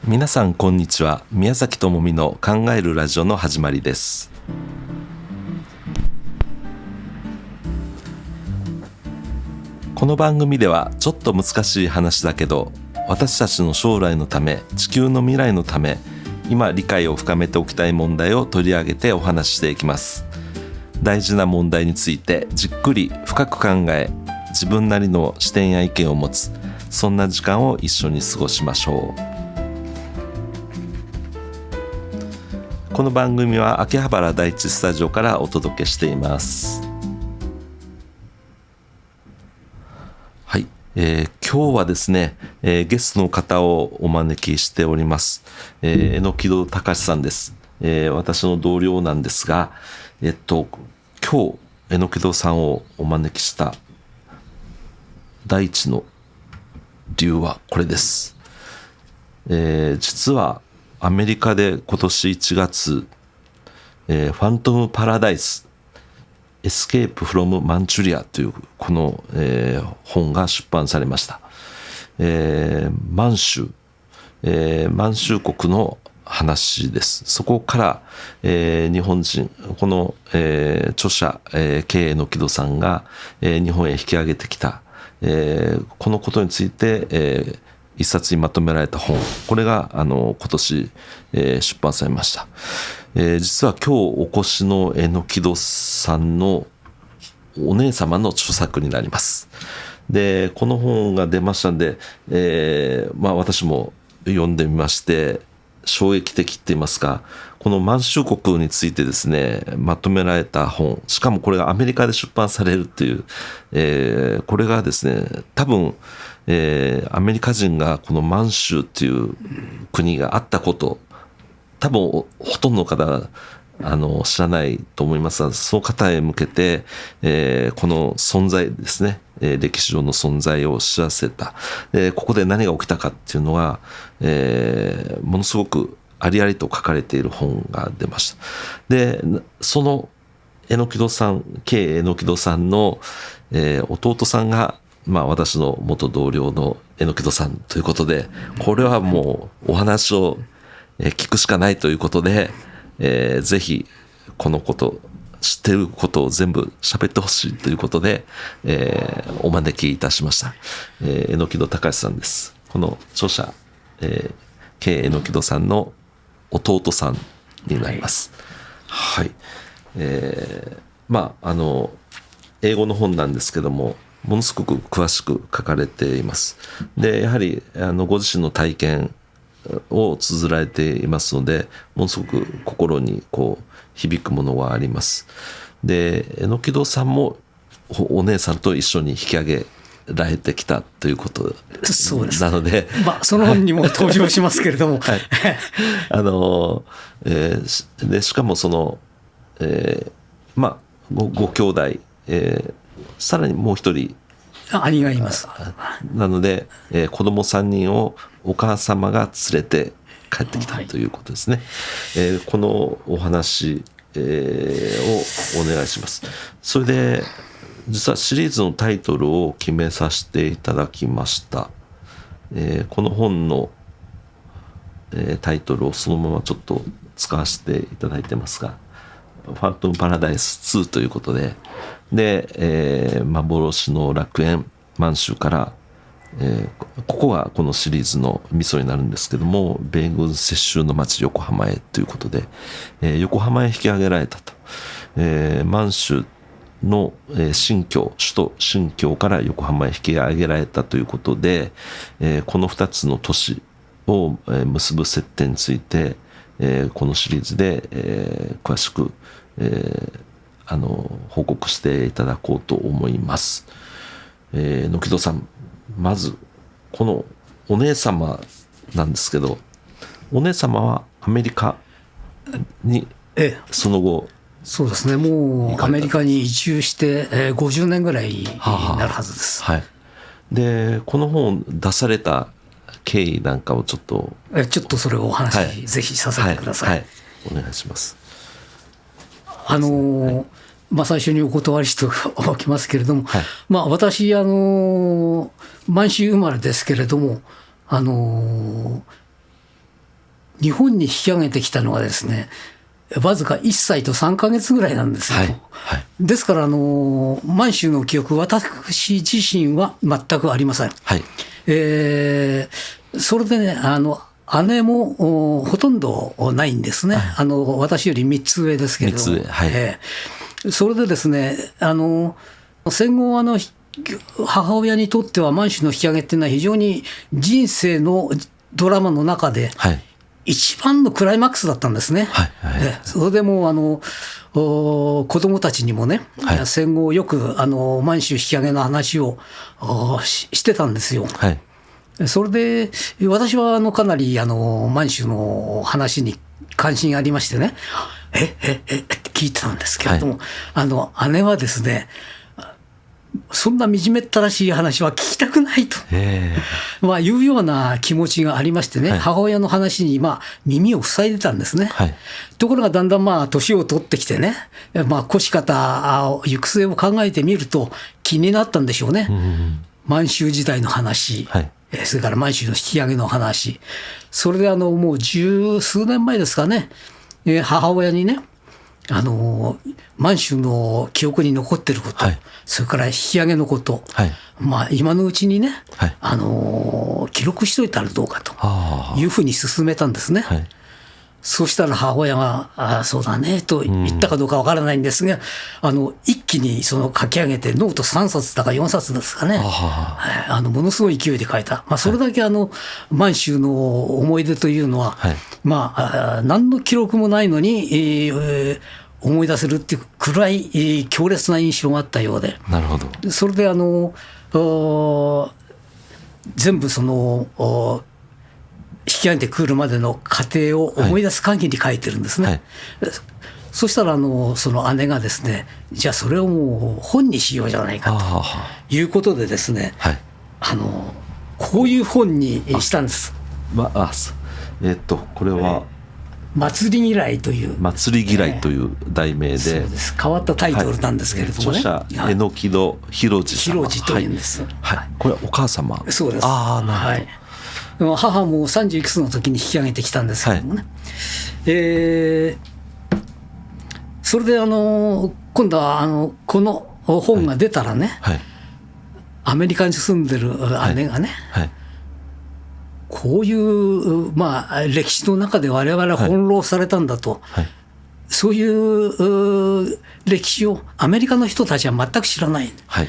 皆さんこんにちは。宮崎智美の考えるラジオの始まりです。この番組ではちょっと難しい話だけど、私たちの将来のため、地球の未来のため、今理解を深めておきたい問題を取り上げてお話ししていきます。大事な問題についてじっくり深く考え、自分なりの視点や意見を持つ、そんな時間を一緒に過ごしましょう。この番組は秋葉原第一スタジオからお届けしています。はい、今日はですね、ゲストの方をお招きしております。榎戸隆さんです。私の同僚なんですが、今日榎戸さんをお招きした第一の理由はこれです。実はアメリカで今年1月、ファントムパラダイスエスケープフロムマンチュリアというこの、本が出版されました。満州国の話です。そこから、日本人この、著者、K榎戸さんが、日本へ引き上げてきた、このことについて、一冊にまとめられた本、これが今年、出版されました。実は今日お越しの榎戸さんのお姉様の著作になります。でこの本が出ましたんで、私も読んでみまして衝撃的って言いますか、この満州国についてですねまとめられた本、しかもこれがアメリカで出版されるっていう、これがですね多分、アメリカ人がこの満州っていう国があったこと、多分ほとんどの方知らないと思いますが、その方へ向けて、この存在ですね、歴史上の存在を知らせた、ここで何が起きたかっていうのは、ものすごくありありと書かれている本が出ました。でその榎戸さん、K榎戸さんの、弟さんが私の元同僚の榎戸さんということで、これはもうお話を聞くしかないということで、ぜひこのこと知っていることを全部喋ってほしいということで、お招きいたしました。榎戸隆さんです。この著者、K榎戸さんの弟さんになります。はい、英語の本なんですけども、ものすごく詳しく書かれています。でやはりご自身の体験を綴られていますので、ものすごく心にこう響くものがあります。で榎戸さんもお姉さんと一緒に引き上げられてきたということなので、その本にも登場しますけれども、でしかもその、ご兄弟、さらにもう一人兄がいます。なので、子供3人をお母様が連れて帰ってきたということですね。このお話、をお願いします。それで実はシリーズのタイトルを決めさせていただきました。この本の、タイトルをそのままちょっと使わせていただいてますが、ファントムパラダイス2ということで、幻の楽園満州から、ここがこのシリーズのミソになるんですけども、米軍接収の町横浜へということで、横浜へ引き上げられたと、満州の新京、首都新京から横浜へ引き上げられたということで、この2つの都市を結ぶ接点について、このシリーズで、詳しく、報告していただこうと思います。榎戸さん、まずこのお姉様なんですけど、お姉様はアメリカにその後、そうですね、もうアメリカに移住して、50年ぐらいになるはずです。でこの本を出された経緯なんかをちょっとそれをお話、ぜひさせてください。お願いします。最初にお断りしておきますけれども、私満州生まれですけれども、日本に引き上げてきたのはですね、わずか1歳と3ヶ月ぐらいなんですよ。はいはい、ですから満州の記憶、私自身は全くありません。はい、それでね、姉もほとんどないんですね。はい、私より3つ上ですけれども。3つ上、はい、それでですね、戦後母親にとっては満州の引き上げっていうのは非常に人生のドラマの中で、はい一番のクライマックスだったんですね。はいはい、それでも子供たちにもね、はい、戦後よく満州引き上げの話をしてたんですよ。はい、それで私はかなり満州の話に関心ありましてね、って聞いてたんですけれども、はい、姉はですね、そんな惨めったらしい話は聞きたくないと、いうような気持ちがありましてね、はい、母親の話に耳を塞いでたんですね。はい、ところがだんだん年を取ってきてね、越し方、行く末を考えてみると気になったんでしょうね。満州時代の話、はい、それから満州の引き上げの話、それでもう十数年前ですかね、母親にね、満州の記憶に残っていること、はい、それから引き上げのこと、はい、今のうちにね、はい、記録しといたらどうかというふうに勧めたんですね。はい、そうしたら母親がそうだねと言ったかどうかわからないんですが、一気に書き上げてノート3冊だか4冊ですかね、ものすごい勢いで書いた。それだけ満州の思い出というのは、はい、何の記録もないのに、思い出せるっていうくらい強烈な印象があったようで。なるほど。それで全部引き上げてくるまでの過程を思い出す限り書いてるんですね。はい、そしたらその姉がですね、じゃあそれをもう本にしようじゃないかということでですね、はい、こういう本にしたんです。これは、祭り嫌いという祭り嫌いという題名で、そうです変わったタイトルなんですけれどもね、著者榎戸博次様、博次というんです、はいはい、これはお母様。そうです。ああ、なるほど。はい、母も30いくつの時に引き上げてきたんですけどもね、はい、それで今度はこの本が出たらね、はいはい、アメリカに住んでる姉がね、はいはい、こういう歴史の中で我々は翻弄されたんだと、はいはい、そういう歴史をアメリカの人たちは全く知らない、はい、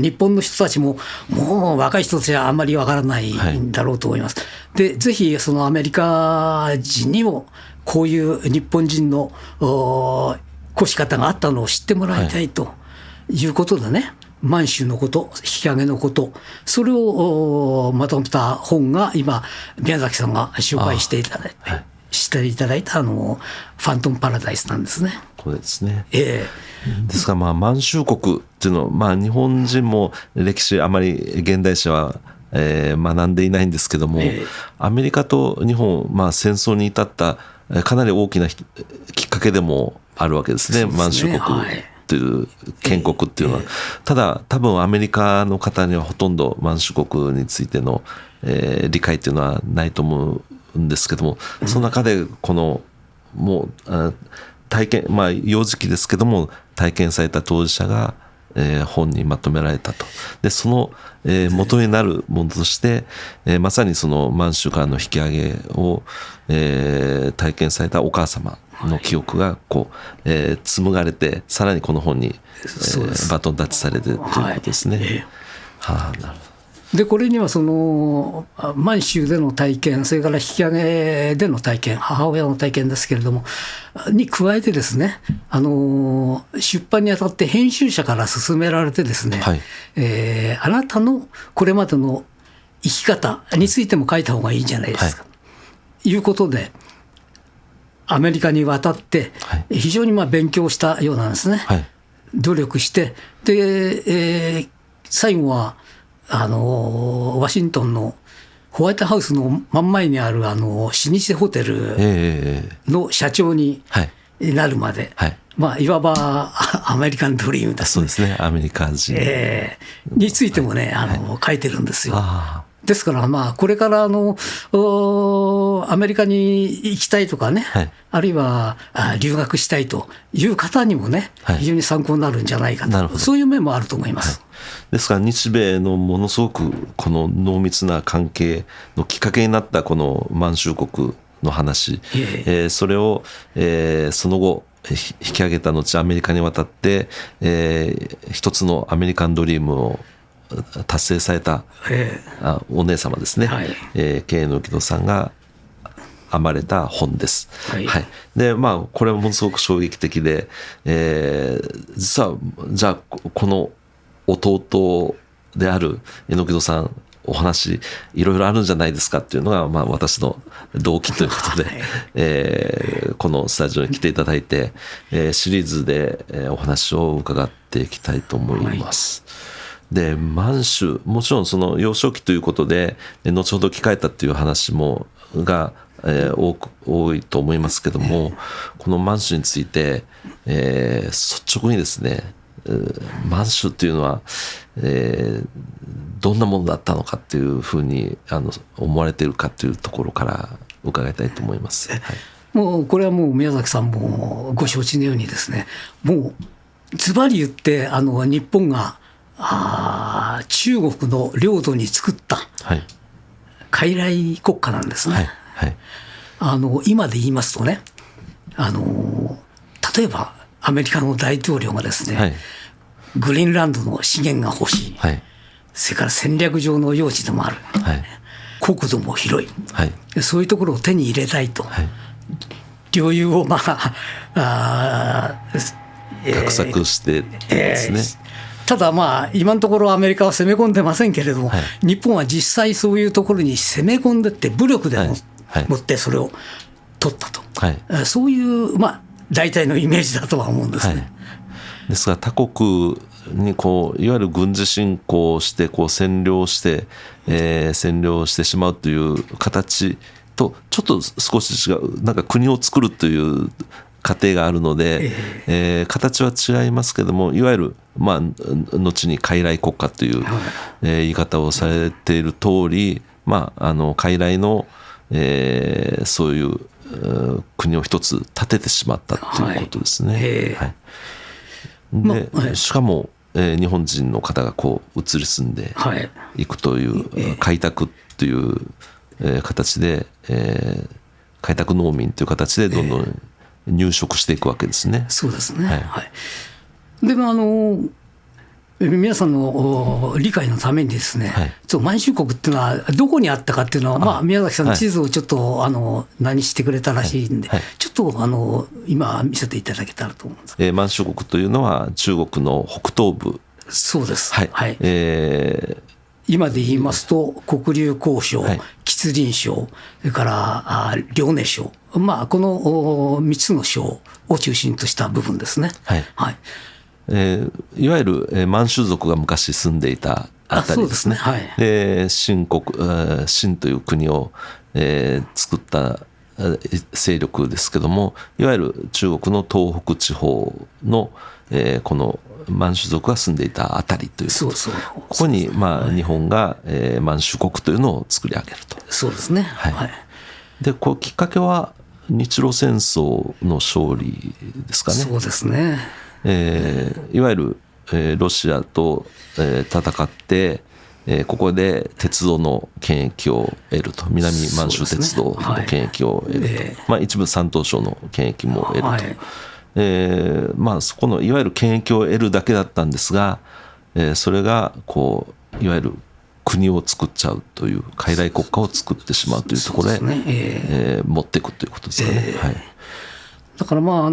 日本の人たちももう若い人たちはあんまりわからないんだろうと思います。はい、でぜひそのアメリカ人にもこういう日本人の越し方があったのを知ってもらいたいということでね、満州のこと、引き上げのこと、それをまとめた本が今宮崎さんが紹介していただいて、はい、していただいたファントムパラダイスなんですね。これですね。ですが満州国っていうのは、日本人も歴史あまり現代史は学んでいないんですけども、アメリカと日本、戦争に至ったかなり大きなきっかけでもあるわけですね、満州国という建国っていうのは。ただ多分アメリカの方にはほとんど満州国についての、理解っていうのはないと思うんですけども、その中でこのもう体験、幼児期ですけども体験された当事者が、本にまとめられたと。でその、元になるものとして、まさにその満州からの引き上げを、体験されたお母様の記憶が紡がれて、さらにこの本に、バトンタッチされているということですね。なるほど。でこれにはその満州での体験、それから引き上げでの体験、母親の体験ですけれどもに加えてですね、出版にあたって編集者から勧められてですね、はい、あなたのこれまでの生き方についても書いた方がいいんじゃないですか、はい、いうことでアメリカに渡って非常に勉強したようなんですね、はい、努力してで、最後はワシントンのホワイトハウスの真ん前にある老舗ホテルの社長になるまで、いわばアメリカンドリームですね。そうですね、アメリカ人、についてもね、書いてるんですよ。ですからまあこれからアメリカに行きたいとかね、はい、あるいは留学したいという方にもね、はい、非常に参考になるんじゃないかと、そういう面もあると思います。はい、ですから日米のものすごくこの濃密な関係のきっかけになったこの満州国の話、それを、その後引き上げた後アメリカに渡って、一つのアメリカンドリームを達成されたお姉様ですね、はい、慶榎戸さんが編まれた本です。はいはい、でまあこれはものすごく衝撃的で、実はじゃあこの弟である榎戸さんお話いろいろあるんじゃないですかっていうのが、まあ、私の動機ということで、はい、このスタジオに来ていただいて、シリーズでお話を伺っていきたいと思います。はい、で満州もちろんその幼少期ということで後ほど聞かれたっていう話もが、多いと思いますけども、この満州について、率直にですね満州っていうのは、どんなものだったのかっていうふうに思われているかというところから伺いたいと思います。はい、もうこれはもう宮崎さんもご承知のようにですね、もうズバリ言って日本が中国の領土に作った傀儡国家なんですね。はいはい、今で言いますとね、例えばアメリカの大統領がですね、はい、グリーンランドの資源が欲しい、はい、それから戦略上の用地でもある、はい、国土も広い、はい、そういうところを手に入れたいと、はい、領有を画策してですね。ただまあ今のところアメリカは攻め込んでませんけれども、はい、日本は実際そういうところに攻め込んでって武力でも、はい、持ってそれを取ったと、はい、そういうまあ大体のイメージだとは思うんですね。はい、ですが他国にこういわゆる軍事侵攻してこう占領してしまうという形とちょっと少し違う、なんか国を作るという過程があるので、形は違いますけども、いわゆるまあ後に傀儡国家という、言い方をされている通り、まあ傀儡の、そういう国を一つ建ててしまったということですね。はい、でしかも、日本人の方がこう移り住んでいくという、開拓という、形で、開拓農民という形でどんどん入植していくわけですね。そうですね。はいはい、でも皆さんの理解のためにですね、はい、満州国っていうのはどこにあったかっていうのは、まあ、宮崎さんの地図をちょっと何してくれたらしいんで、はいはい、ちょっと今見せていただけたらと思うんです。満州国というのは中国の北東部。そうです。はい。はい、今で言いますと黒竜江省、はい、吉林省、それから遼寧省、まあ、この3つの省を中心とした部分ですね。はいはい、いわゆる満州族が昔住んでいたあたりですね。はい、で清という国を、作った勢力ですけども、いわゆる中国の東北地方の、この満州族が住んでいたあたりということ、ここに、まあ、日本が、満州国というのを作り上げると。そうですね。はいはい、でこうきっかけは日露戦争の勝利ですかね。そうですね。いわゆる、ロシアと、戦って、ここで鉄道の権益を得ると、南満州鉄道の権益を得ると、まあ、一部山東省の権益も得ると、はい、まあ、そこのいわゆる権益を得るだけだったんですが、それがこういわゆる国を作っちゃうという傀儡国家を作ってしまうというところへ、持っていくということですかね。はい、だからまあ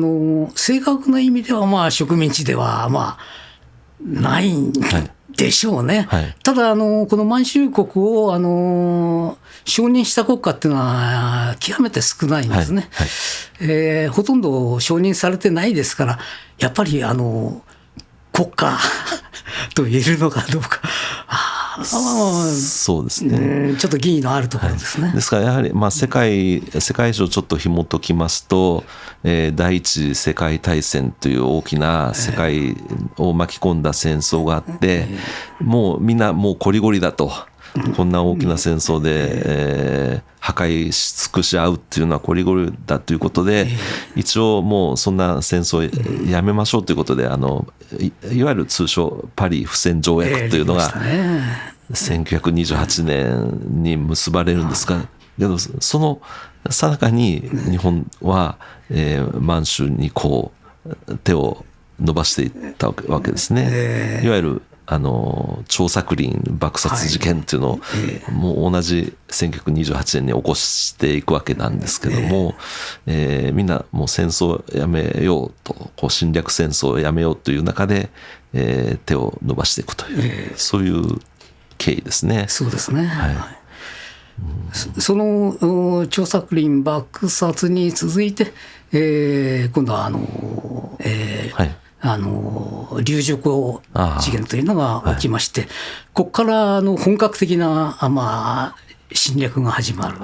正確な意味ではまあ植民地ではまあないんでしょうね。はいはい、ただこの満州国を承認した国家っていうのは極めて少ないんですね。はいはい、ほとんど承認されてないですから、やっぱり国家と言えるのかどうか。そうですね。ちょっと疑義のあるところですね。はい、ですからやはり、まあ、世界史をちょっと紐解きますと、第一次世界大戦という大きな世界を巻き込んだ戦争があって、もうみんなもうこりごりだと。こんな大きな戦争で、破壊し尽くし合うっていうのはこりごりだということで、一応もうそんな戦争やめましょうということで、いわゆる通称パリ不戦条約というのが1928年に結ばれるんですが、けどその最中に日本は、満州にこう手を伸ばしていったわけですね。いわゆる張作霖爆殺事件っていうのを、もう同じ1928年に起こしていくわけなんですけども、みんなもう戦争をやめようと、こう侵略戦争をやめようという中で、手を伸ばしていくという、そういう経緯ですね。そうですね。はい。その張作霖爆殺に続いて、今度は龍珠湖事件というのが起きまして、ここから本格的な、侵略が始まる。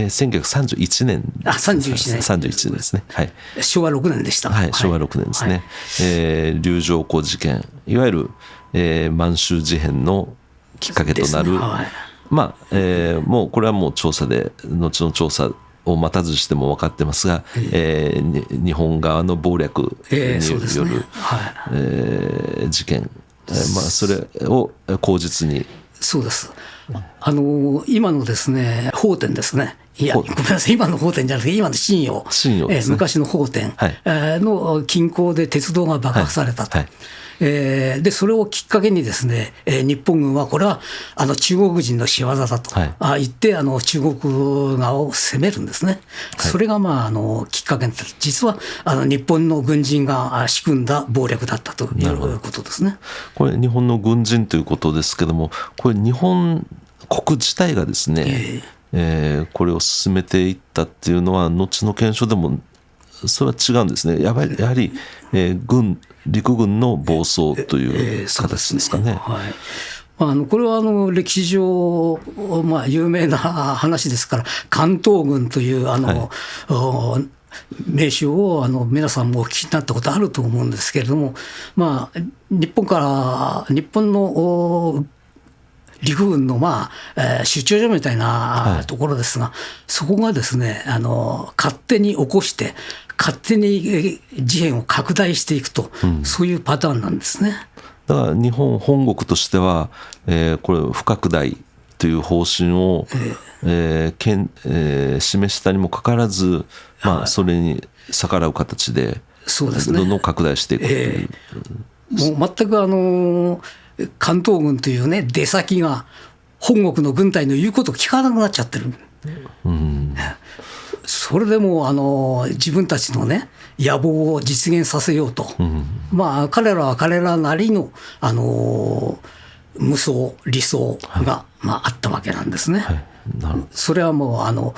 1931年。31年ですね。はい。昭和6年でした。はい、昭和6年ですね。龍珠湖事件、いわゆる、満州事変のきっかけとなる、もうこれはもう調査で、後の調査を待たずしても分かってますが、日本側の謀略による、事件、それを口実に。そうです。今のですね、法典ですね。いや、ごめんなさい、今の法典じゃなくて、今の信用ですね、昔の法典の近郊で鉄道が爆破されたと。でそれをきっかけにですね、日本軍はこれは中国人の仕業だと言って中国側を攻めるんですね。それがきっかけになった。実は日本の軍人が仕組んだ謀略だったということですね。これ日本の軍人ということですけども、これ日本国自体がですね、これを進めていったっていうのは後の検証でもそれは違うんですね。やはり、陸軍の暴走という形ですかね。これは歴史上、有名な話ですから、関東軍という名称を皆さんもお聞きになったことあると思うんですけれども、日本の陸軍の出張所みたいなところですが、そこがですね、勝手に起こして勝手に事変を拡大していくと、そういうパターンなんですね。だから日本本国としては、これ不拡大という方針を、示したにもかかわらず、それに逆らう形でどんどん拡大していくという。もう全く関東軍というね、出先が本国の軍隊の言うことを聞かなくなっちゃってる。それでも自分たちのね、野望を実現させようと、彼らは彼らなりの無双理想があったわけなんですね。それはもう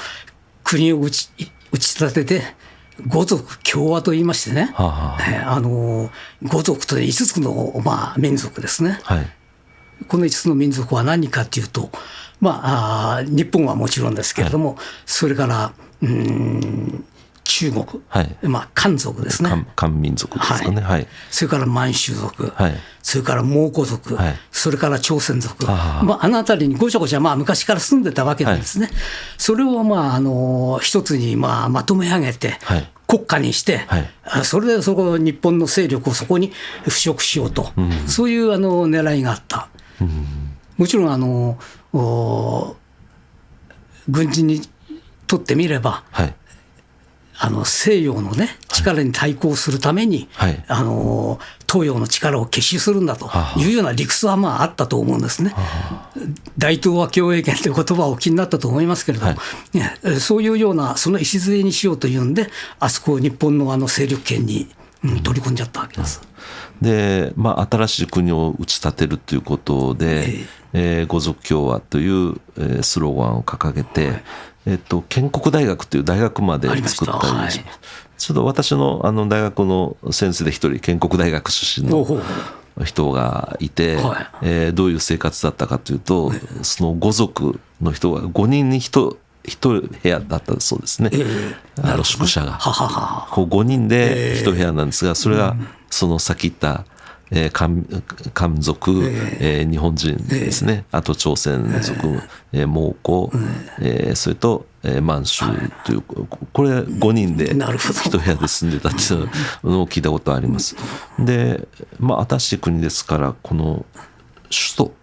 国を打ち立てて五族共和と言いましてね、五族という5つの民族ですね。この5つの民族は何かというと、日本はもちろんですけれども、それから中国、漢族ですね。漢民族ですかね。それから満州族、それから蒙古族、それから朝鮮族、あの辺りにごちゃごちゃ昔から住んでたわけなんですね。それを一つにまとめ上げて、国家にして、それで日本の勢力をそこに払拭しようと、そういう狙いがあった。もちろん軍人にとってみれば、西洋のね、力に対抗するために、東洋の力を結集するんだというような理屈はあったと思うんですね。大東亜共栄圏という言葉をお聞きになったと思いますけれども、そういうような、その礎にしようというんで、あそこを日本の勢力圏に取り込んじゃったわけです。で、新しい国を打ち立てるということで、五族共和というスローガンを掲げて、建国大学という大学まで作ったりします。ちょっと私の大学の先生で一人建国大学出身の人がいて、どういう生活だったかというと、その五族の人が5人に1部屋だったそうですね。宿舎が5人で1部屋なんですが、それがその先言った漢族、日本人ですね、あと朝鮮族、蒙古、それと、満州という、これ5人で一部屋で住んでたっていうのを聞いたことあります。で、新しい国ですから、この首都、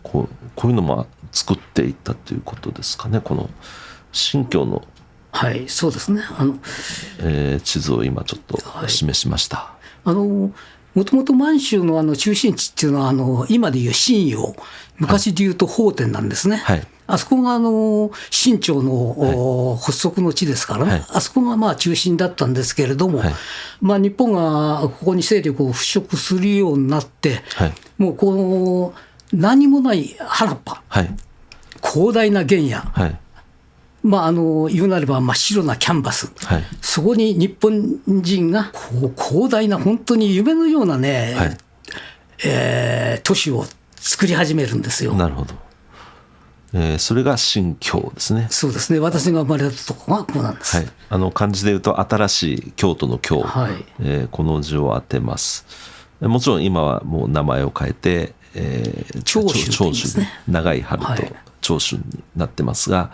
こういうのも作っていったということですかね、この新疆の、そうですね、地図を今ちょっと示しました。もともと満州の中心地っていうのは今でいう信陽、昔でいうと奉天なんですね。あそこが清朝の発足の地ですからね、あそこが中心だったんですけれども、日本がここに勢力を払拭するようになって、もうこの何もない原っぱ、広大な原野、言うなれば真っ白なキャンバス、そこに日本人が広大な本当に夢のようなね、都市を作り始めるんですよ。なるほど。それが新疆ですね。そうですね。私が生まれたところがこうなんです。漢字でいうと新しい京都の京、この字を当てます。もちろん今はもう名前を変えて、長州ですね。長い春と長州になってますが、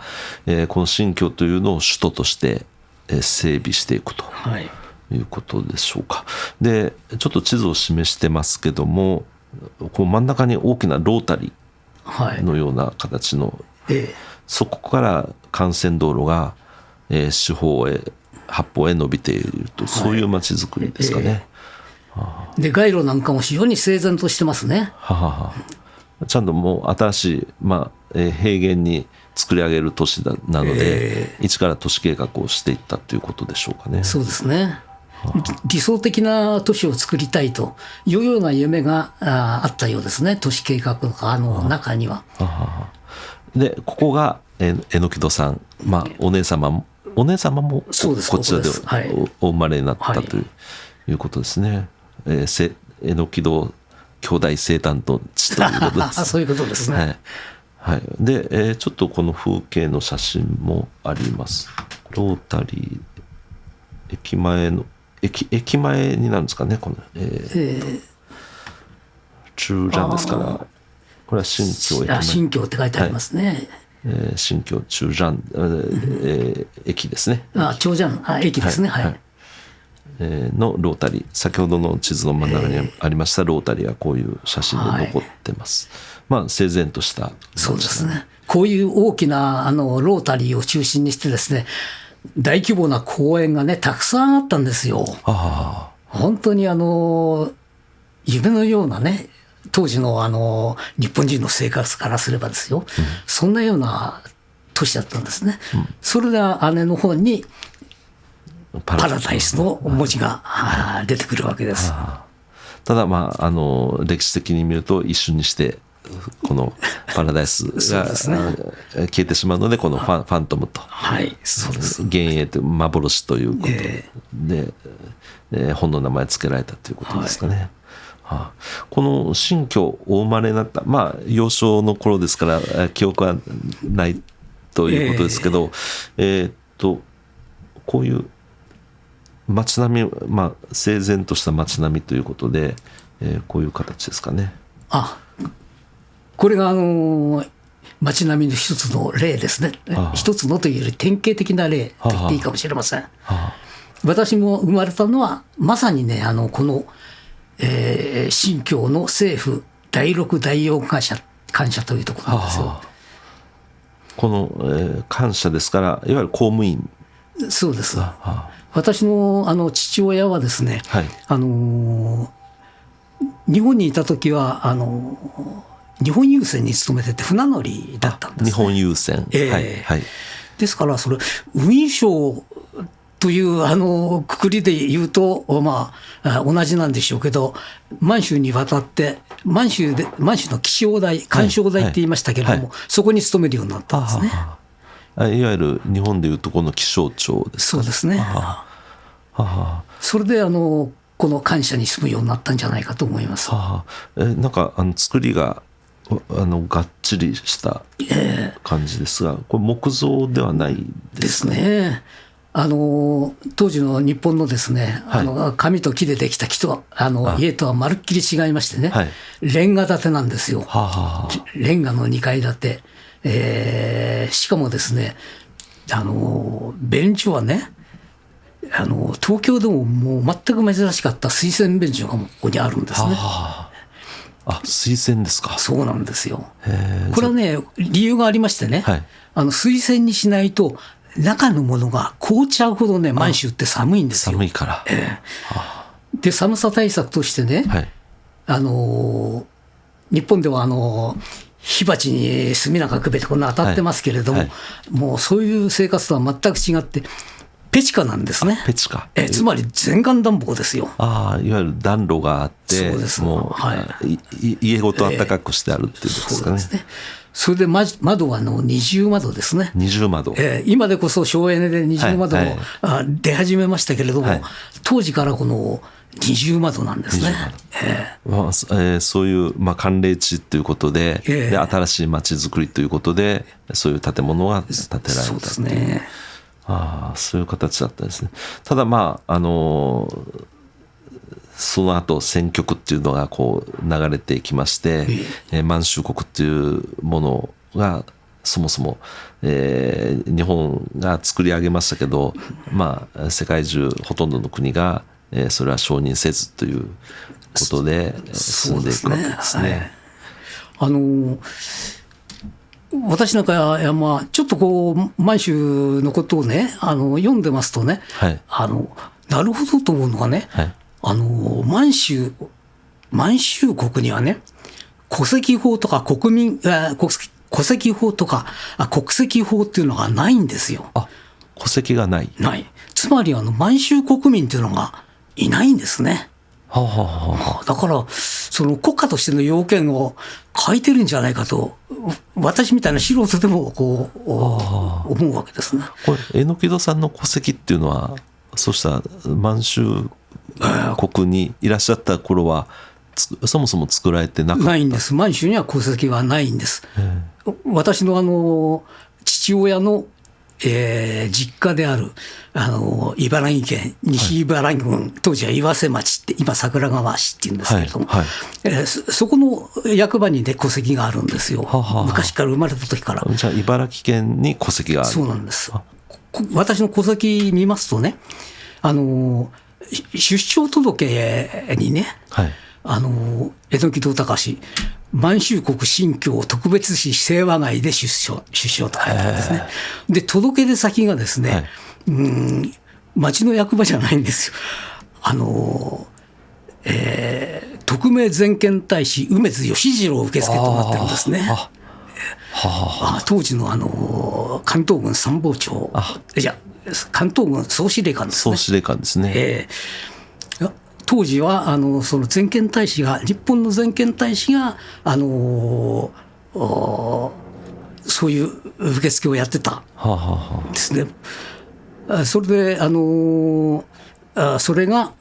この新疆というのを首都として整備していくということでしょうか。でちょっと地図を示してますけども、こう真ん中に大きなロータリーのような形の、そこから幹線道路が、四方へ八方へ伸びていると、そういう街づくりですかね。で街路なんかも非常に整然としてますね。ちゃんともう新しい、平原に作り上げる都市なので、一から都市計画をしていったということでしょうかね。そうですね。理想的な都市を作りたいというような夢があったようですね、都市計画の中には。でここが榎戸さん、お姉様もこちらでお生まれになったということですね。榎戸兄弟生誕の地ということです。そういうことですね。で、ちょっとこの風景の写真もあります。ロータリー駅前になるんですかね、この、中山ですから、これは新疆駅前。新疆って書いてありますね。新疆中山、駅ですね。中山駅ですね。のロータリー、先ほどの地図の真ん中にありましたロータリーがこういう写真で残ってます。整然とした、そうですね。こういう大きなロータリーを中心にしてですね、大規模な公園がねたくさんあったんですよ。本当に夢のようなね、当時の日本人の生活からすればですよ、そんなような都市だったんですね。それが姉の方にパラダイスの文字が出てくるわけです。ただ歴史的に見ると一瞬にしてこのパラダイスが消えてしまうので、このファントムと、幻影という幻ということで、本の名前付けられたということですかね。この新疆お生まれになった、幼少の頃ですから記憶はないということですけど、こういう街並み、整然とした街並みということで、こういう形ですかね。これが街並みの一つの例ですね。一つのというより典型的な例と言っていいかもしれません。私も生まれたのはまさにね、この、新疆の政府第6第4官舎というところなんですよ。この、官舎ですから、いわゆる公務員。そうです。私の父親はですね、日本にいた時は日本郵船に勤めてて船乗りだったんですね。日本郵船、ですからそれ運輸省というくくりで言うと同じなんでしょうけど、満州に渡って満州の気象台環境台って言いましたけれども、そこに勤めるようになったんですね。いわゆる日本でいうとこの気象庁ですか。そうですね。それでこの官舎に住むようになったんじゃないかと思います。なんか作りががっちりした感じですが、これ木造ではないですかね。当時の日本のですね、紙と木でできた家とはまるっきり違いましてね、レンガ建てなんですよ。レンガの2階建て。しかもですね、便所はね、東京でももう全く珍しかった水洗便所がここにあるんですね。水洗ですか。そうなんですよ。これはね、理由がありましてね、水洗にしないと中のものが凍っちゃうほどね、満州って寒いんですよ。寒いから。で、寒さ対策としてね、日本では火鉢に炭なんかくべてこんな当たってますけれども、もうそういう生活とは全く違って、ペチカなんですね。ペチカ。つまり全館暖房ですよ。いわゆる暖炉があって、そうです。もう、家ごと暖かくしてあるっていうことですかね。そうですね。それで窓は二重窓ですね。二重窓。今でこそ省エネで二重窓も出始めましたけれども、当時からこの二重窓なんですね。そういう、寒冷地ということで、新しい街づくりということで、そういう建物が建てられた。そうですね。そういう形だったんですね。ただその後戦局っていうのがこう流れていきまして、満州国っていうものがそもそも、日本が作り上げましたけど、世界中ほとんどの国が、それは承認せずということで進んでいくわけですね。私なんかちょっとこう満州のことをね読んでますとね、なるほどと思うのがね、満州国にはね、戸籍法とか戸籍法とか国籍法っていうのがないんですよ。戸籍がない。つまり満州国民っていうのがいないんですね。だからその国家としての要件を書いてるんじゃないかと、私みたいな素人でもこう思うわけですね。これ榎戸さんの戸籍っていうのは、そうした満州国にいらっしゃった頃はそもそも作られてなかった。ないんです。満州には戸籍はないんです。私の父親の実家である茨城県西茨城郡、当時は岩瀬町って今桜川市っていうんですけれども、そこの役場にね戸籍があるんですよ。昔から生まれた時から。じゃあ茨城県に戸籍がある。そうなんです。私の戸籍見ますとね、出生届にね、榎戸隆満州国新疆特別市清和街で出生と書いてあるんですね。で、届け出先がですね、町の役場じゃないんですよ。特命全権大使梅津義次郎受付となってるんですね。当時の関東軍参謀長、関東軍総司令官ですね。総司令官ですね。当時はその全権大使が、日本の全権大使がそういう受付をやってたんですね。それでそれが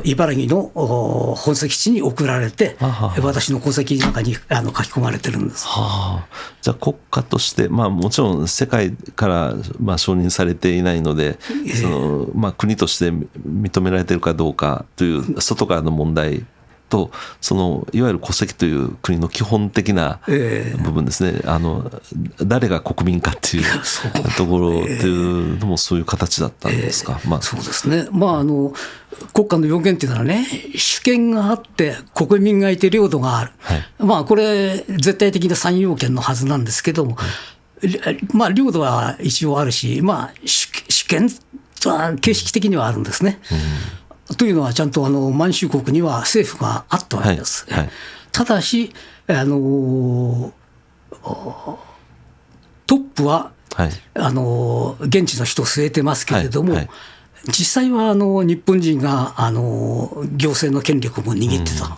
茨城の本籍地に送られて、私の戸籍の中に書き込まれてるんです。じゃあ国家として、もちろん世界から承認されていないので、国として認められているかどうかという外からの問題と、いわゆる戸籍という国の基本的な部分ですね、誰が国民かっていうところっていうのもそういう形だったんですか。そうですね。国家の要件っていうのはね、主権があって国民がいて領土がある、これ絶対的な3要件のはずなんですけども、領土は一応あるし、主権は形式的にはあるんですね。というのはちゃんと満州国には政府があったわけです。ただしトップは現地の人を据えてますけれども、実際は日本人が行政の権力も握ってた。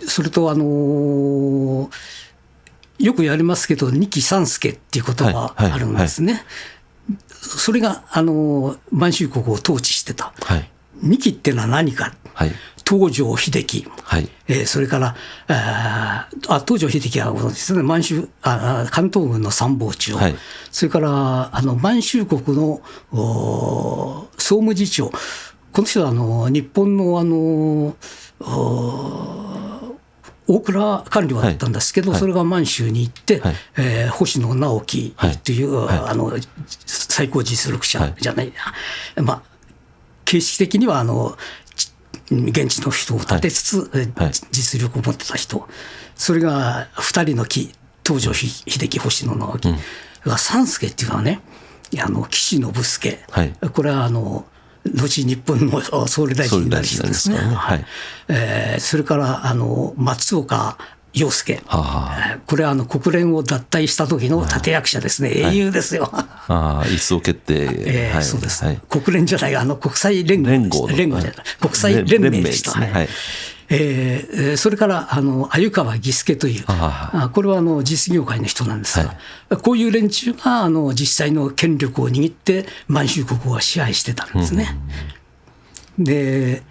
それとよくやりますけど二期三助っていうことがあるんですね。それが満州国を統治してた。二期っていうのは何か、東條英機、はい、それから東條英機はですね、関東軍の参謀長、はい、それから満州国の総務次長、この人は日本の大蔵官僚だったんですけど、はい、それが満州に行って、はい、星野直樹という、はい、最高実力者じゃないな、まあ、形式的には現地の人を立てつつ、はい、実力を持ってた人、それが2人の東條英機、星野直樹が三助っていうのはね、岸信介、はい、これは後日本の総理大臣になる人ですね。はい、それから松岡洋介、これは国連を脱退した時の立役者ですね、英雄ですよ。一層決定、そうです、はい、国連じゃない、国際連合じゃない、国際連盟でしたね。それから鮎川義介という、これは実業界の人なんですが、はい、こういう連中が実際の権力を握って満州国を支配してたんですね。で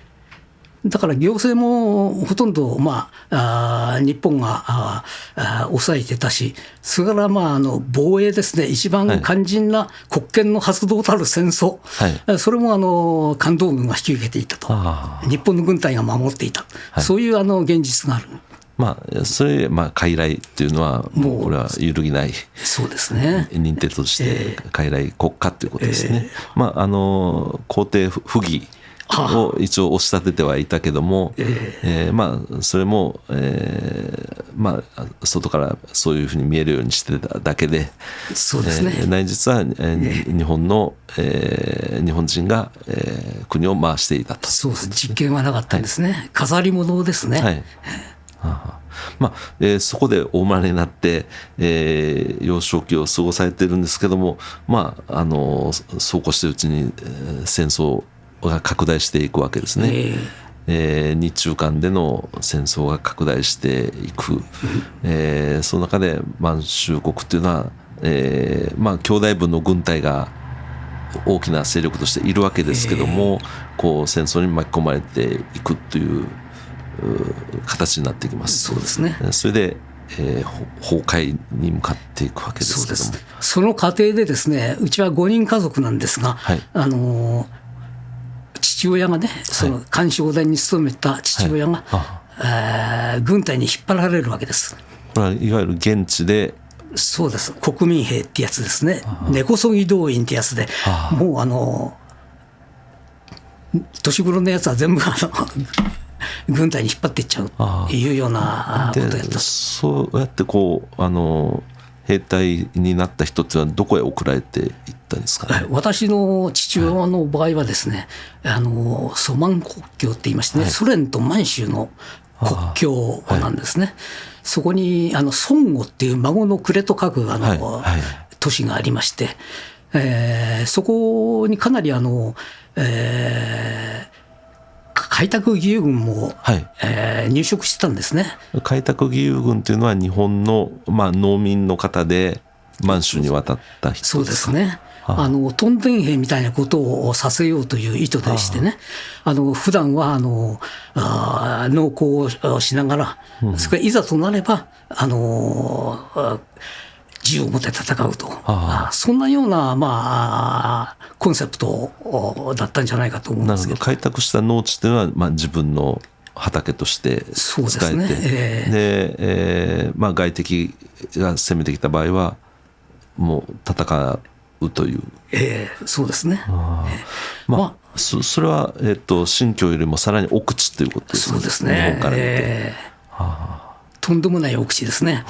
だから行政もほとんど、日本が抑えてたし、それから防衛ですね、一番肝心な国権の発動たる戦争、はい、それも関東軍が引き受けていたと、日本の軍隊が守っていた、はい、そういう現実がある。それ傀儡っていうのは、もうこれは揺るぎない、そうですね、認定として傀儡国家ということですね。皇帝不義を一応押し立ててはいたけども、それも、外からそういうふうに見えるようにしてただけで、そうですね、内実は、日本人が、国を回していたと。そうです、実権はなかったんですね、はい、飾り物ですね。はい、そこでお生まれになって、幼少期を過ごされてるんですけども、そうこうしてるうちに、戦争が拡大していくわけですね。日中間での戦争が拡大していく、その中で満州国っていうのは、兄弟分の軍隊が大きな勢力としているわけですけども、戦争に巻き込まれていくという形になっていきます。そうですね。それで、崩壊に向かっていくわけですけども、その過程でですね、うちは5人家族なんですが、はい、父親がね、その官商田に勤めた父親が、軍隊に引っ張られるわけです。これはいわゆる現地で、そうです、国民兵ってやつですね、根こそぎ動員ってやつで、もう年頃のやつは全部軍隊に引っ張っていっちゃうというようなことやった。そうやって兵隊になった人っていうのはどこへ送られていったんですかね。私の父親の場合はですね、ソマン国境って言いましてね、ソ連と満州の国境なんですね。そこに孫悟っていう孫の暮れと書く都市がありまして、そこにかなり開拓義勇軍も、入植してたんですね。開拓義勇軍というのは日本の、農民の方で満州に渡った人ですか。そうですね。トンデン兵みたいなことをさせようという意図でしてね、普段は農耕をしながら、それからいざとなれば銃を持って戦うと、そんなような、コンセプトだったんじゃないかと思うんですけど。開拓した農地というのは、自分の畑として使えて、外敵が攻めてきた場合はもう戦うという、そうですね。それは、新疆よりもさらに奥地ということですね。そうですね。日本から見て、とんでもない奥地ですね。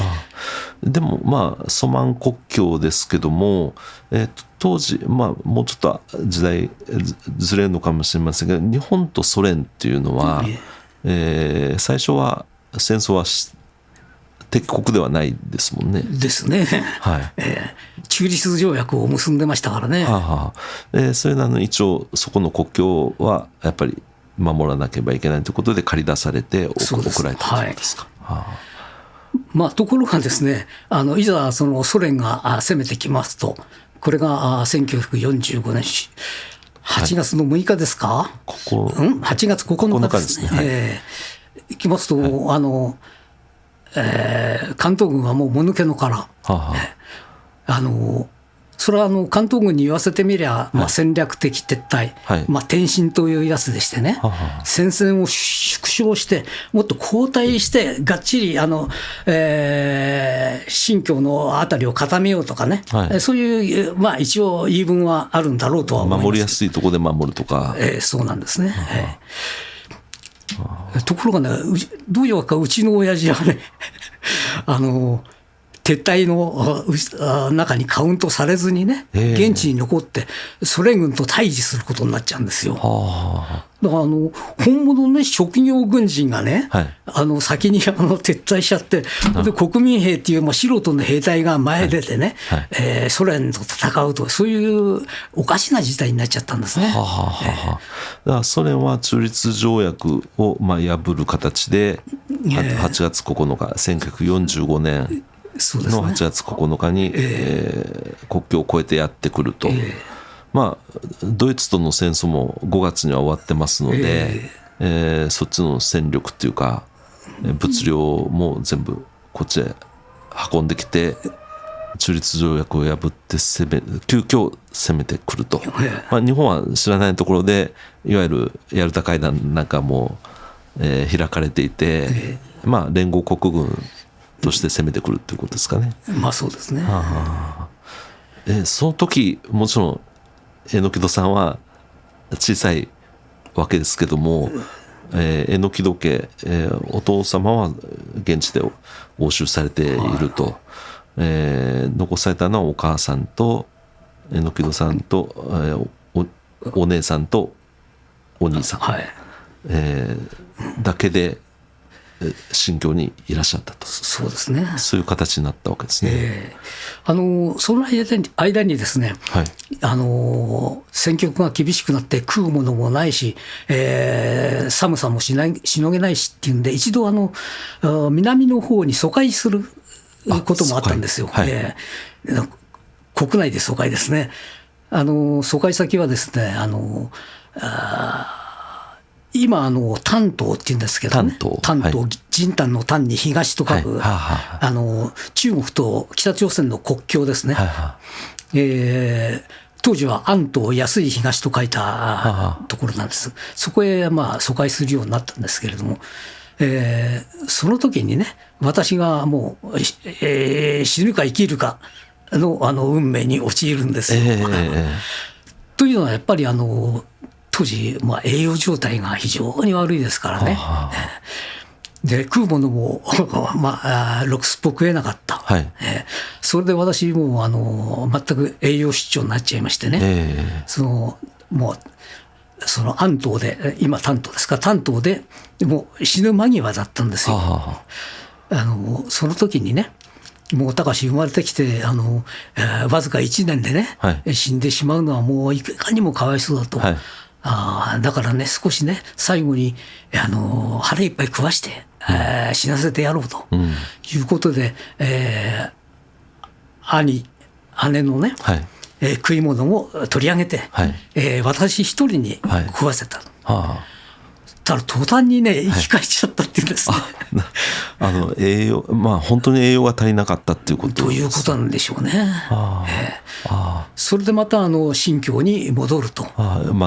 でもソマン国境ですけども、当時、もうちょっと時代ずれるのかもしれませんが、日本とソ連っていうのは、最初は戦争は敵国ではないですもんね。ですね。はい。中立条約を結んでましたからね。それなのに一応そこの国境はやっぱり守らなければいけないということで借り出されて送られたということですか。ところがですね、いざそのソ連が攻めてきますと、これが1945年8月の6日ですか、8月9日ですね。行きますと、関東軍はもうもぬけの殻。それは関東軍に言わせてみりゃ、戦略的撤退、転進というやつでしてね、戦線を縮小して、もっと後退して、がっちり新疆のあたりを固めようとかね、そういう、一応言い分はあるんだろうとは思います。守りやすいところで守るとか。そうなんですね。ところがね、どういうわけかうちの親父はね撤退の中にカウントされずにね、現地に残ってソ連軍と対峙することになっちゃうんですよ。だから本物のね、職業軍人がね、先に撤退しちゃって、で国民兵っていう素人の兵隊が前出てね、ソ連と戦うと、そういうおかしな事態になっちゃったんですね。だからソ連は中立条約を破る形で、8月9日、1945年の8月9日に、国境を越えてやってくると。ドイツとの戦争も5月には終わってますので、そっちの戦力っていうか物量も全部こっちへ運んできて、中立条約を破って急遽攻めてくると。日本は知らないところでいわゆるヤルタ会談なんかも、開かれていて、連合国軍として攻めてくるということですかね。そうですね。その時もちろん榎戸さんは小さいわけですけども、榎戸家、お父様は現地で押収されていると、残されたのはお母さんと榎戸さんと、お姉さんとお兄さん、だけで新疆にいらっしゃったと。そうですね。そういう形になったわけですね。その間にですね、戦局が厳しくなって食うものもないし、寒さもしのげないしっていうんで、一度南の方に疎開することもあったんですよ。国内で疎開ですね。疎開先はですね、今丹東って言うんですけどね、丹東、仁丹の丹に東と書く、中国と北朝鮮の国境ですね。当時は安東、安い東と書いたところなんです。そこへ疎開するようになったんですけれども、その時にね、私がもう、死ぬか生きるかの運命に陥るんですよ。というのはやっぱり当時、栄養状態が非常に悪いですからね。で、食うものも、ろくすっぽく食えなかった。それで私も全く栄養失調になっちゃいましてね。もう、安東で、今丹東ですか、丹東で、もう死ぬ間際だったんですよ。その時にね、もう隆生まれてきてわずか1年でね、死んでしまうのはもういかにもかわいそうだと。だからね、少しね、最後に腹いっぱい食わして、死なせてやろうということで、姉のね、食い物を取り上げて、私一人に食わせた。ただ途端にね、生き返っちゃったっていうんですね。栄養、本当に栄養が足りなかったっていうことです。ということなんでしょうね。それでまた新疆に戻ると。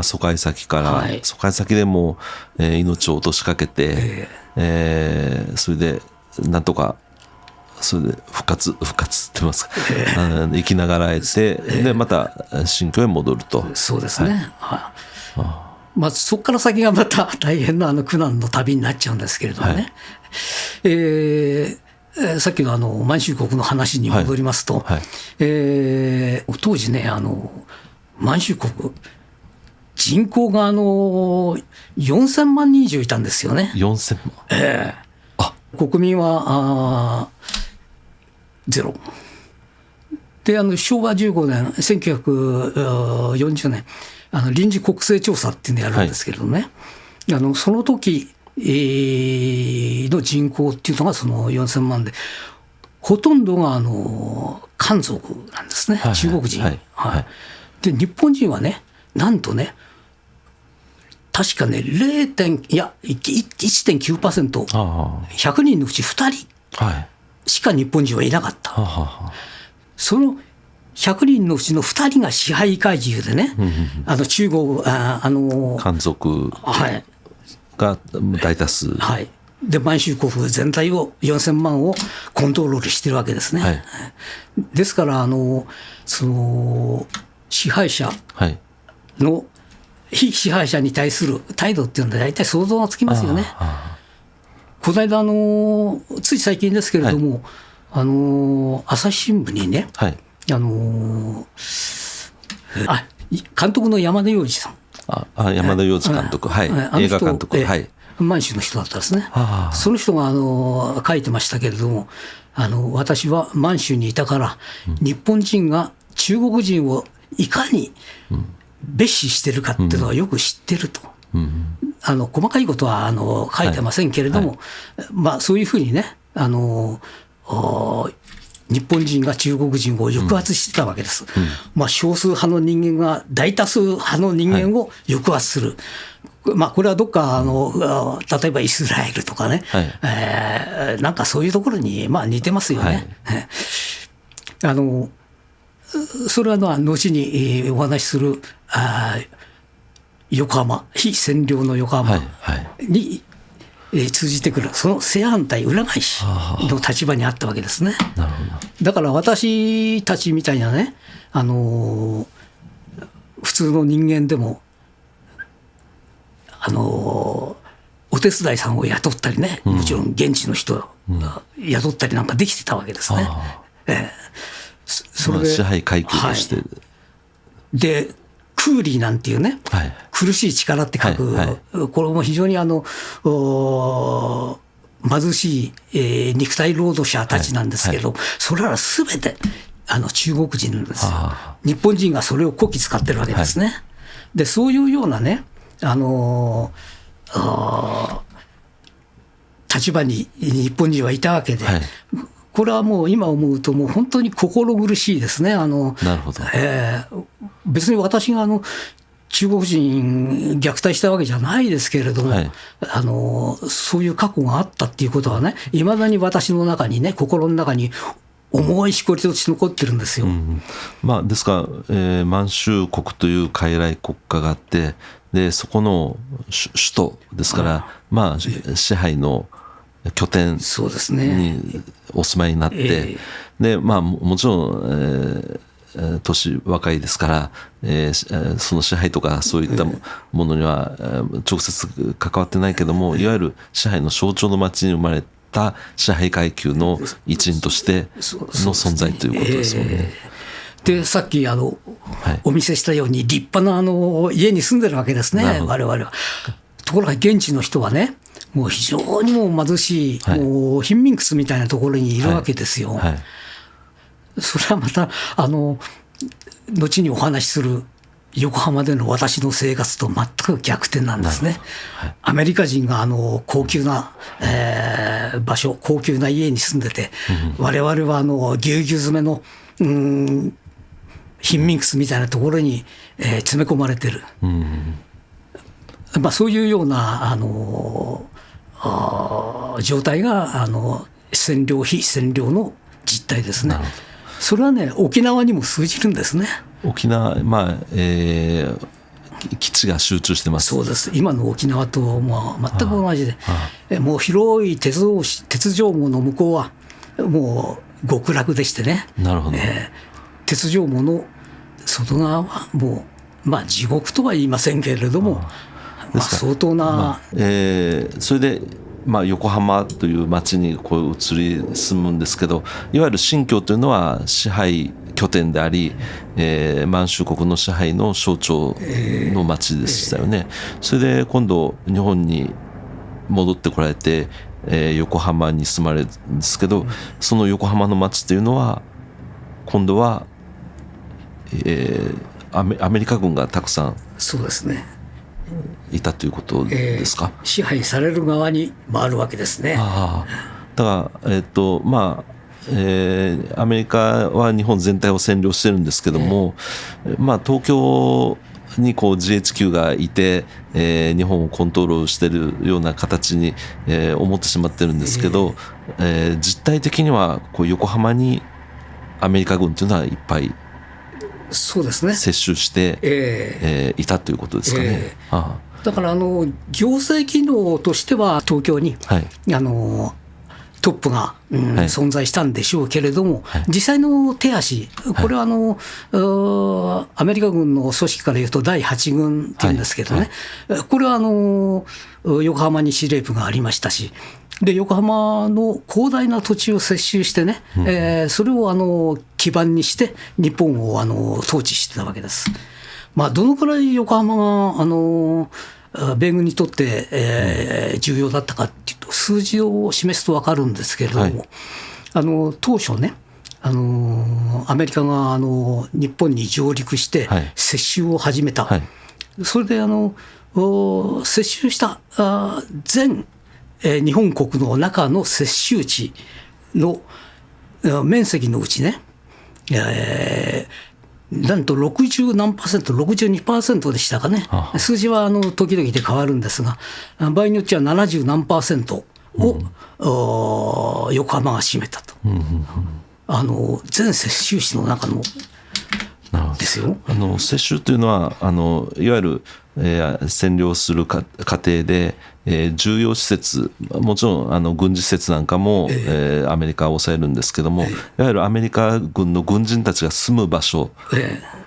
疎開先から、疎開先でも、命を落としかけて、それでなんとかそれで復活って言ってますか、生きながらえて、でまた新疆へ戻ると。そうですね。そこから先がまた大変な苦難の旅になっちゃうんですけれどもね、さっきの満州国の話に戻りますと、当時ね、満州国人口が4000万人以上いたんですよね。4000万、国民はゼロで、昭和15年1940年臨時国勢調査っていうのをやるんですけれどもね、その時の人口っていうのがその4000万で、ほとんどが漢族なんですね、中国人。で日本人はね、なんとね、確かね、1.9%、100人のうち2人しか日本人はいなかった。その100人のうちの2人が支配怪獣でね、中国、漢族が大多数。はい。で、満州国全体を4000万をコントロールしてるわけですね。はい、ですから、その支配者の、非支配者に対する態度っていうのは大体想像がつきますよね。この間、つい最近ですけれども、朝日新聞にね、監督の山田洋次さん。山田洋次監督、映画監督、満州の人だったんですね。その人が書いてましたけれども、私は満州にいたから、日本人が中国人をいかに蔑視してるかっていうのはよく知ってると。細かいことは書いてませんけれども、そういうふうにね、日本人が中国人を抑圧してたわけです。少数派の人間が大多数派の人間を抑圧する。これはどっか例えばイスラエルとかね、なんかそういうところに似てますよね。それは後にお話しする横浜、非占領の横浜に通じてくる、その正反対、裏返しの立場にあったわけですね。だから私たちみたいなね、普通の人間でもお手伝いさんを雇ったりね、もちろん現地の人を雇ったりなんかできてたわけですね。それで支配階級として、でクーリーなんていうね、苦しい力って書く、これも非常に貧しい、肉体労働者たちなんですけど、それらすべて中国人なんですよ。日本人がそれをこき使ってるわけですね。でそういうようなね、立場に日本人はいたわけで、これはもう今思うともう本当に心苦しいですね。なるほど。別に私が中国人虐待したわけじゃないですけれども、そういう過去があったっていうことはね、いまだに私の中にね、心の中に重いしこりとして残ってるんですよ。ですから、満州国という傀儡国家があって、でそこの首都ですから、支配の拠点にお住まいになって、でもちろん、年若いですから、その支配とかそういったものには直接関わってないけども、いわゆる支配の象徴の町に生まれた支配階級の一員としての存在ということですよね。でさっきお見せしたように立派な家に住んでるわけですね、我々は。ところが現地の人はね、もう非常にもう貧しい、もう貧民窟みたいなところにいるわけですよ。それはまた後にお話しする横浜での私の生活と全く逆転なんですね。アメリカ人が高級な、場所、高級な家に住んでて、我々はぎゅうぎゅう詰めの貧民窟みたいなところに、詰め込まれてる。そういうような状態が占領非占領の実態ですね。それはね、沖縄にも通じるんですね。沖縄、基地が集中してます。そうです。今の沖縄と全く同じで、もう広い鉄条網の向こうはもう極楽でしてね。なるほど。鉄条網の外側はもう地獄とは言いませんけれども、相当な、それで横浜という町にこう移り住むんですけど、いわゆる新疆というのは支配拠点であり、満州国の支配の象徴の町でしたよね。それで今度日本に戻ってこられて、横浜に住まれるんですけど、その横浜の町というのは今度は、アメリカ軍がたくさんそうですね、いたということですか。支配される側に回るわけですね。だからアメリカは日本全体を占領してるんですけども、東京、にこう GHQ がいて、日本をコントロールしているような形に、思ってしまってるんですけど、実態的にはこう横浜にアメリカ軍というのはいっぱいそうですね、接収して、いたということですかね。だから行政機能としては東京に、はい、トップが、存在したんでしょうけれども、実際の手足、これはアメリカ軍の組織からいうと第8軍っていうんですけどね、これは横浜に司令部がありましたし、で横浜の広大な土地を接収してね、それを基盤にして日本を統治してたわけです。まあ、どのくらい横浜が米軍にとって、重要だったかっていうと、数字を示すと分かるんですけれども、当初ね、アメリカが日本に上陸して接収を始めた、それで接収した全日本国の中の接収地の面積のうちね、なんと60何%、62% でしたかね、数字は時々で変わるんですが、場合によっては70何%を、横浜が占めたと、全接収市の中のですよ。接収というのはいわゆる、占領する過程で、重要施設、もちろん軍事施設なんかも、アメリカは抑えるんですけども、いわゆるアメリカ軍の軍人たちが住む場所、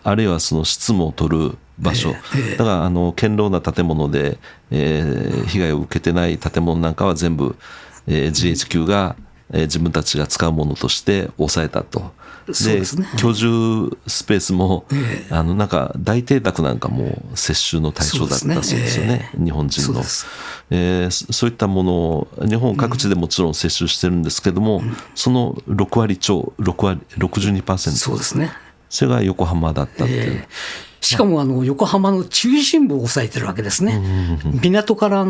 あるいはその執務を取る場所、だから堅牢な建物で、被害を受けてない建物なんかは全部、GHQ が、自分たちが使うものとして抑えたと。で、居住スペースも、なんか大邸宅なんかも接収の対象だったそうですよね、日本人の。そういったものを日本各地でもちろん接収してるんですけども、その6割超、62%、そうですね、それが横浜だったっていう。しかも横浜の中心部を抑えてるわけですね。港から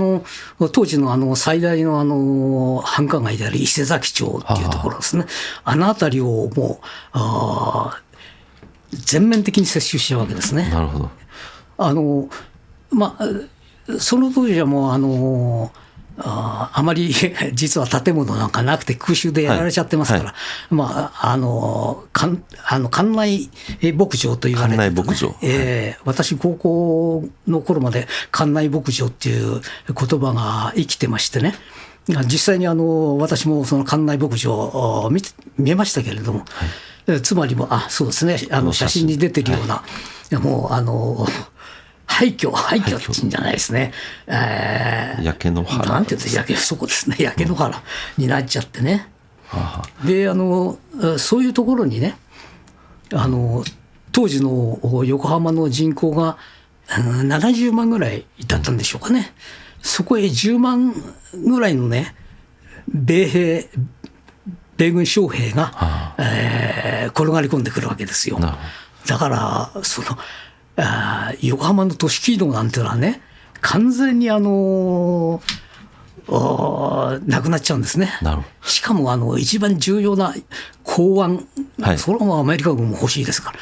当時の最大の繁華街である伊勢崎町っていうところですね。あの辺りをもう全面的に接収したわけですね。なるほど。まあその当時はもうあまり実は建物なんかなくて空襲でやられちゃってますから、まあ館内牧場と言われて、ね、館内牧場、私高校の頃まで館内牧場っていう言葉が生きてましてね、実際に私もその館内牧場を見えましたけれども、つまりもそうですね、写真に出てるような、もう廃墟っていうんじゃないですね。焼け野原。なんて言うんですか、そこですね、焼け野原になっちゃってね。で、そういうところにね、当時の横浜の人口が70万ぐらいだったんでしょうかね。そこへ10万ぐらいのね、米軍将兵が、転がり込んでくるわけですよ。だから横浜の都市機能なんていうのはね、完全になくなっちゃうんですね。しかも一番重要な港湾、それはアメリカ軍も欲しいですか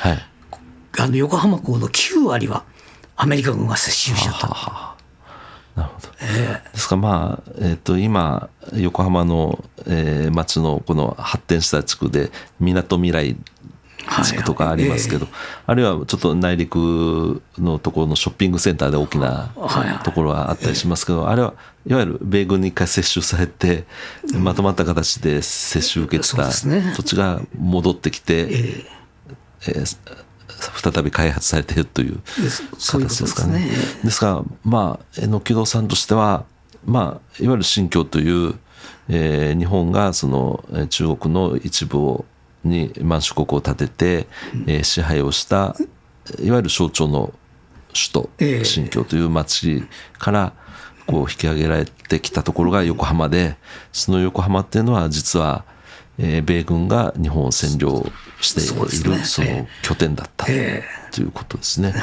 ら、横浜港の9割はアメリカ軍が接収しちゃった。なるほど。ですから今横浜の、町のこの発展した地区でみなとみらい地区とかありますけど、あるいはちょっと内陸のところのショッピングセンターで大きなところはあったりしますけど、あれはいわゆる米軍に一回接収されて、まとまった形で接収受けてた土地が戻ってきて、再び開発されているという形ですかね。ですから、榎木戸さんとしては、いわゆる新疆という、日本がその中国の一部に満州国を建てて、支配をしたいわゆる象徴の首都、新疆という町からこう引き上げられてきたところが横浜で、その横浜っていうのは実は、米軍が日本を占領しているその拠点だったということですね。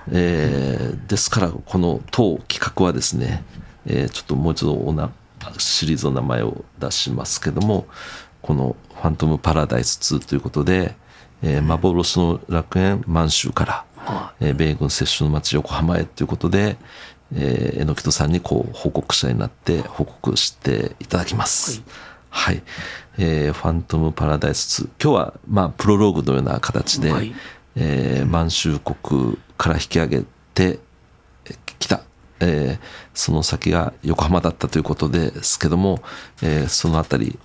ですからこの当企画はですね、ちょっともう一度シリーズの名前を出しますけども、このファントムパラダイス2ということで、幻の楽園満州から米軍接種の街横浜へということで、榎戸さんにこう報告者になって報告していただきます。はい、ファントムパラダイス2、今日はまあプロローグのような形で、満州国から引き上げてきた、その先が横浜だったということですけども、そのあたり、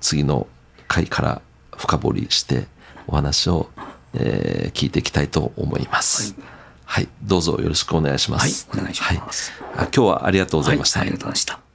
次の回から深掘りしてお話を、聞いていきたいと思います。はい、どうぞよろしくお願いします。はい、お願いします。今日はありがとうございました。ありがとうございました。